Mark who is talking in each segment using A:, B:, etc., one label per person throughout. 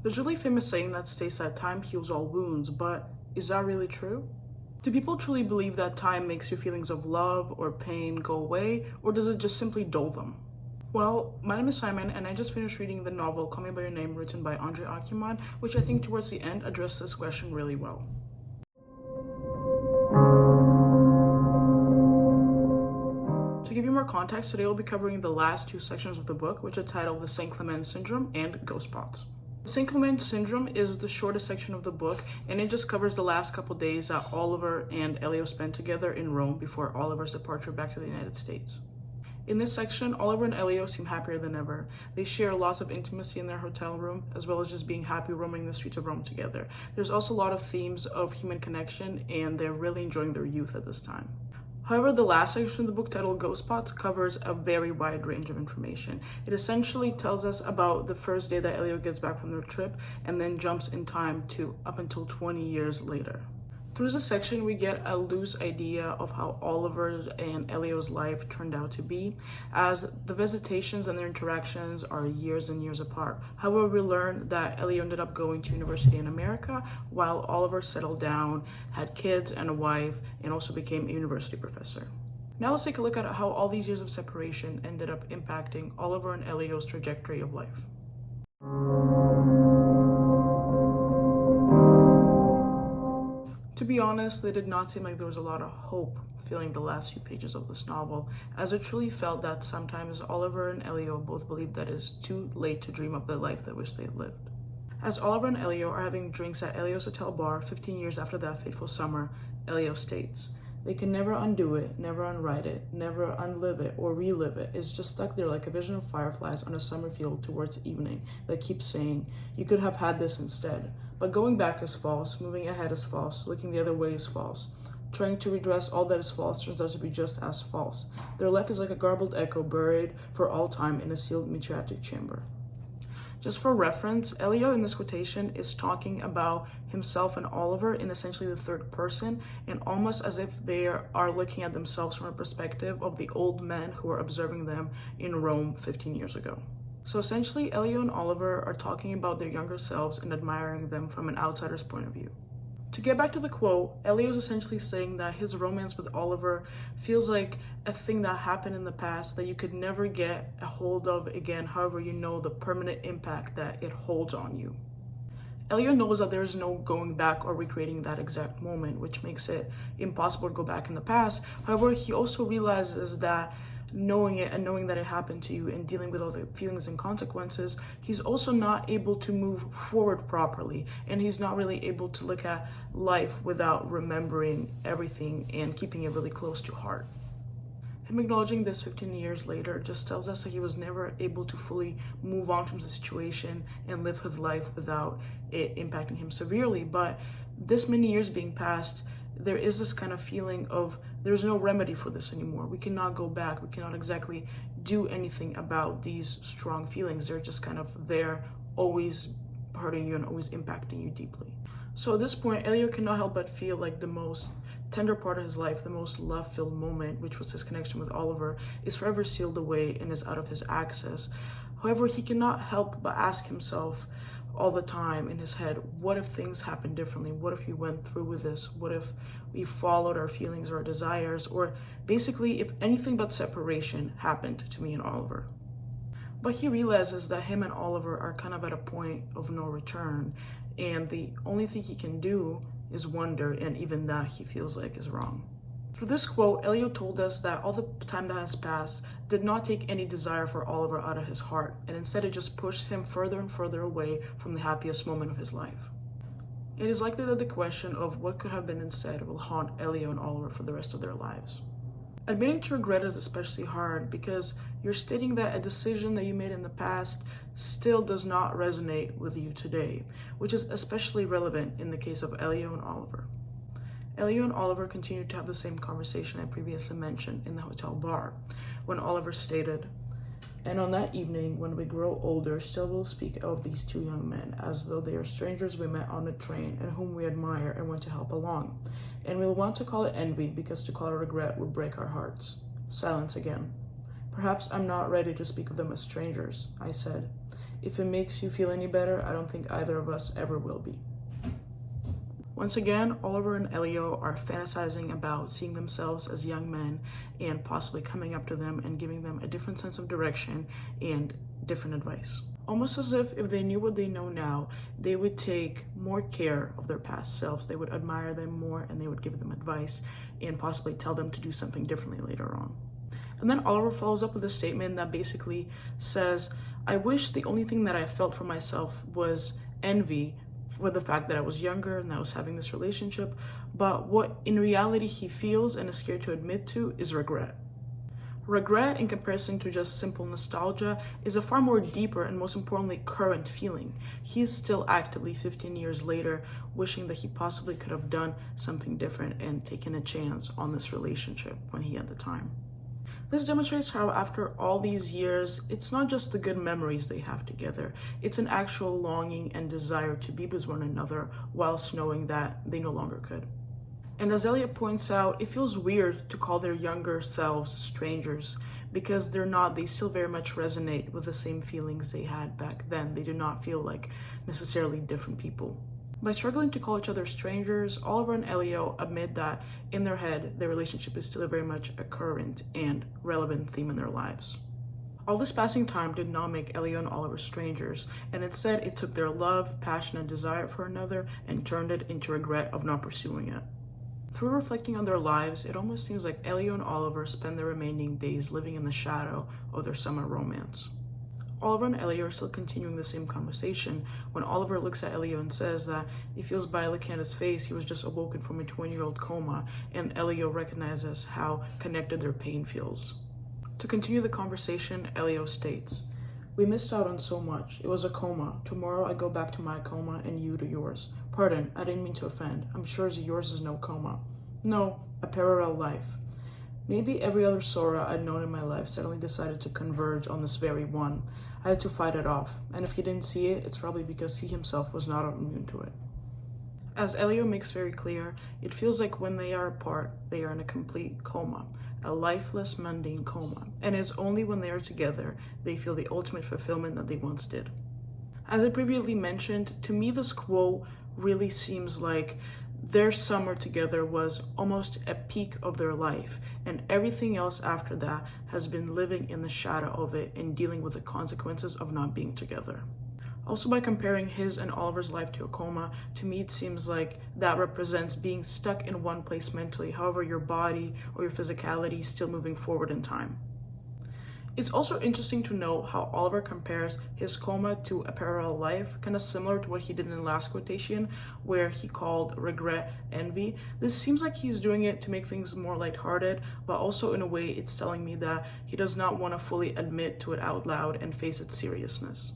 A: There's a really famous saying that states that time heals all wounds, but is that really true? Do people truly believe that time makes your feelings of love or pain go away, or does it just simply dull them? Well, my name is Simon, and I just finished reading the novel Call Me By Your Name written by Andre Aciman, which I think towards the end addressed this question really well. To give you more context, today we'll be covering the last two sections of the book, which are titled The St. Clement Syndrome and Ghost Spots. The St. Clement Syndrome is the shortest section of the book, and it just covers the last couple days that Oliver and Elio spent together in Rome before Oliver's departure back to the United States. In this section, Oliver and Elio seem happier than ever. They share lots of intimacy in their hotel room, as well as just being happy roaming the streets of Rome together. There's also a lot of themes of human connection, and they're really enjoying their youth at this time. However, the last section of the book, titled Ghost Spots, covers a very wide range of information. It essentially tells us about the first day that Elio gets back from their trip and then jumps in time to up until 20 years later. Through this section, we get a loose idea of how Oliver and Elio's life turned out to be, as the visitations and their interactions are years and years apart. However, we learn that Elio ended up going to university in America, while Oliver settled down, had kids and a wife, and also became a university professor. Now let's take a look at how all these years of separation ended up impacting Oliver and Elio's trajectory of life. To be honest, it did not seem like there was a lot of hope filling the last few pages of this novel, as it truly felt that sometimes Oliver and Elio both believed that it is too late to dream of the life they wish they had lived. As Oliver and Elio are having drinks at Elio's hotel bar 15 years after that fateful summer, Elio states, "They can never undo it, never unwrite it, never unlive it or relive it. It's just stuck there like a vision of fireflies on a summer field towards evening that keeps saying, you could have had this instead. But going back is false, moving ahead is false, looking the other way is false. Trying to redress all that is false turns out to be just as false. Their life is like a garbled echo buried for all time in a sealed meteoritic chamber." Just for reference, Elio in this quotation is talking about himself and Oliver in essentially the third person, and almost as if they are looking at themselves from a perspective of the old men who were observing them in Rome 15 years ago. So essentially, Elio and Oliver are talking about their younger selves and admiring them from an outsider's point of view. To get back to the quote, Elio is essentially saying that his romance with Oliver feels like a thing that happened in the past that you could never get a hold of again, however you know the permanent impact that it holds on you. Elio knows that there is no going back or recreating that exact moment, which makes it impossible to go back in the past. However, he also realizes that knowing it and knowing that it happened to you and dealing with all the feelings and consequences, he's also not able to move forward properly, and he's not really able to look at life without remembering everything and keeping it really close to heart. Him acknowledging this 15 years later just tells us that he was never able to fully move on from the situation and live his life without it impacting him severely. But this many years being passed, there is this kind of feeling of there's no remedy for this anymore. We cannot go back. We cannot exactly do anything about these strong feelings. They're just kind of there, always hurting you and always impacting you deeply. So at this point, Elio cannot help but feel like the most tender part of his life, the most love-filled moment, which was his connection with Oliver, is forever sealed away and is out of his access. However, he cannot help but ask himself all the time in his head, what if things happened differently? What if we went through with this? What if we followed our feelings or our desires? Or basically, if anything but separation happened to me and Oliver. But he realizes that him and Oliver are kind of at a point of no return, and the only thing he can do is wonder, and even that he feels like is wrong. Through this quote, Elio told us that all the time that has passed did not take any desire for Oliver out of his heart, and instead it just pushed him further and further away from the happiest moment of his life. It is likely that the question of what could have been instead will haunt Elio and Oliver for the rest of their lives. Admitting to regret is especially hard because you're stating that a decision that you made in the past still does not resonate with you today, which is especially relevant in the case of Elio and Oliver. Elio and Oliver continued to have the same conversation I previously mentioned in the hotel bar, when Oliver stated, "And on that evening, when we grow older, still we'll speak of these two young men as though they are strangers we met on a train and whom we admire and want to help along. And we'll want to call it envy because to call it regret would break our hearts." Silence again. "Perhaps I'm not ready to speak of them as strangers," I said. If it makes you feel any better, I don't think either of us ever will be. Once again, Oliver and Elio are fantasizing about seeing themselves as young men and possibly coming up to them and giving them a different sense of direction and different advice. Almost as if they knew what they know now, they would take more care of their past selves. They would admire them more and they would give them advice and possibly tell them to do something differently later on. And then Oliver follows up with a statement that basically says, I wish the only thing that I felt for myself was envy for the fact that I was younger and I was having this relationship, but what in reality he feels and is scared to admit to is regret. Regret, in comparison to just simple nostalgia, is a far more deeper and most importantly current feeling. He is still actively 15 years later wishing that he possibly could have done something different and taken a chance on this relationship when he had the time. This demonstrates how after all these years, it's not just the good memories they have together, it's an actual longing and desire to be with one another whilst knowing that they no longer could. And as Elliot points out, it feels weird to call their younger selves strangers because they're not, they still very much resonate with the same feelings they had back then. They do not feel like necessarily different people. By struggling to call each other strangers, Oliver and Elio admit that in their head, their relationship is still very much a current and relevant theme in their lives. All this passing time did not make Elio and Oliver strangers, and instead it took their love, passion, and desire for another and turned it into regret of not pursuing it. Through reflecting on their lives, it almost seems like Elio and Oliver spend their remaining days living in the shadow of their summer romance. Oliver and Elio are still continuing the same conversation when Oliver looks at Elio and says that he feels by looking at his face he was just awoken from a 20-year-old coma, and Elio recognizes how connected their pain feels. To continue the conversation, Elio states, "We missed out on so much. It was a coma. Tomorrow I go back to my coma and you to yours. Pardon, I didn't mean to offend. I'm sure yours is no coma. No, a parallel life. Maybe every other Sora I'd known in my life suddenly decided to converge on this very one. I had to fight it off, and if he didn't see it, it's probably because he himself was not immune to it." As Elio makes very clear, it feels like when they are apart, they are in a complete coma, a lifeless, mundane coma, and it's only when they are together they feel the ultimate fulfillment that they once did. As I previously mentioned, to me this quote really seems like their summer together was almost a peak of their life, and everything else after that has been living in the shadow of it and dealing with the consequences of not being together. Also, by comparing his and Oliver's life to a coma, to me it seems like that represents being stuck in one place mentally, however your body or your physicality is still moving forward in time. It's also interesting to note how Oliver compares his coma to a parallel life, kind of similar to what he did in the last quotation, where he called regret envy. This seems like he's doing it to make things more lighthearted, but also in a way it's telling me that he does not want to fully admit to it out loud and face its seriousness.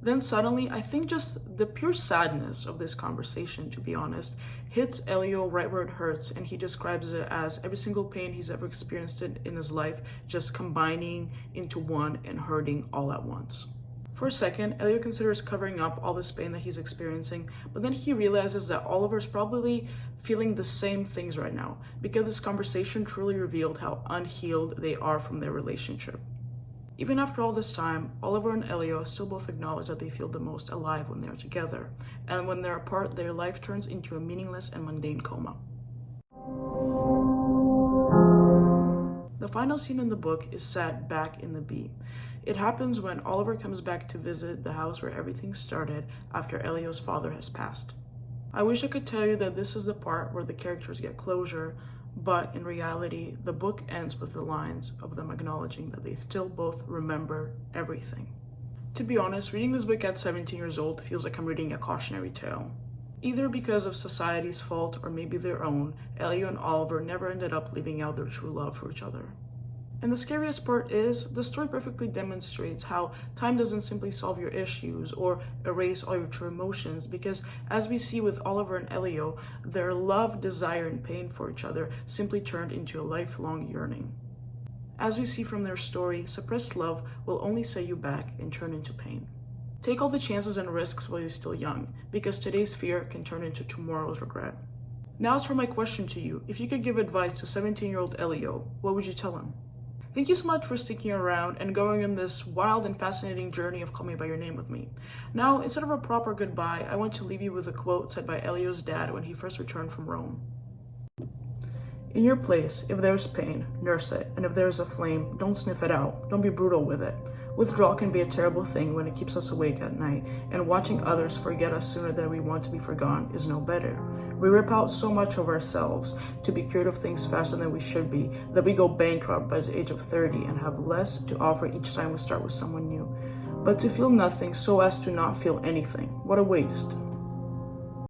A: Then suddenly, I think just the pure sadness of this conversation, to be honest, hits Elio right where it hurts, and he describes it as every single pain he's ever experienced in his life just combining into one and hurting all at once. For a second, Elio considers covering up all this pain that he's experiencing, but then he realizes that Oliver's probably feeling the same things right now, because this conversation truly revealed how unhealed they are from their relationship. Even after all this time, Oliver and Elio still both acknowledge that they feel the most alive when they're together, and when they're apart, their life turns into a meaningless and mundane coma. The final scene in the book is set back in the B. It happens when Oliver comes back to visit the house where everything started after Elio's father has passed. I wish I could tell you that this is the part where the characters get closure, but in reality, the book ends with the lines of them acknowledging that they still both remember everything. To be honest, reading this book at 17 years old feels like I'm reading a cautionary tale. Either because of society's fault or maybe their own, Elio and Oliver never ended up living out their true love for each other. And the scariest part is, the story perfectly demonstrates how time doesn't simply solve your issues or erase all your true emotions, because as we see with Oliver and Elio, their love, desire, and pain for each other simply turned into a lifelong yearning. As we see from their story, suppressed love will only set you back and turn into pain. Take all the chances and risks while you're still young, because today's fear can turn into tomorrow's regret. Now as for my question to you, if you could give advice to 17-year-old Elio, what would you tell him? Thank you so much for sticking around and going on this wild and fascinating journey of Call Me By Your Name with me. Now, instead of a proper goodbye, I want to leave you with a quote said by Elio's dad when he first returned from Rome. In your place, if there's pain, nurse it, and if there's a flame, don't sniff it out. Don't be brutal with it. Withdrawal can be a terrible thing when it keeps us awake at night, and watching others forget us sooner than we want to be forgotten is no better. We rip out so much of ourselves to be cured of things faster than we should be that we go bankrupt by the age of 30 and have less to offer each time we start with someone new. But to feel nothing so as to not feel anything, what a waste.